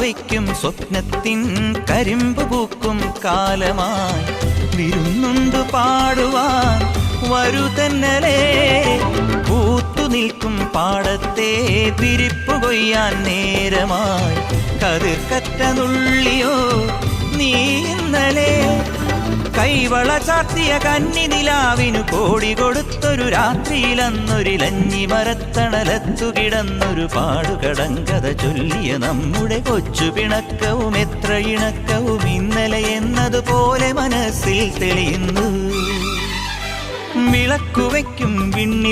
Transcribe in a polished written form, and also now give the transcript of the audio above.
കാത്തുവയ്ക്കും സ്വപ്നത്തിൻ കരിമ്പ് പൂക്കും കാലമായി വിരുന്നുണ്ട് പാടുവാൻ വരുതന്നലേ പൂത്തു നിൽക്കും പാടത്തെ തിരിപ്പു കൊയ്യാൻ നേരമായി കതിർക്കറ്റ നുള്ളിയോ നീ ഇന്നലെ കൈവള ചാർത്തിയ കന്നി നിലാവിനു കോടി കൊടുത്തൊരു രാത്രിയിലന്നൊരിലഞ്ഞി മരത്തണലത്തു കിടന്നൊരു പാടുകടങ്കഥ ചൊല്ലിയ നമ്മുടെ കൊച്ചു പിണക്കവും എത്ര ഇണക്കവും ഇന്നലെ എന്നതുപോലെ മനസ്സിൽ തെളിയുന്നു വിളക്കുവയ്ക്കും വിണ്ണി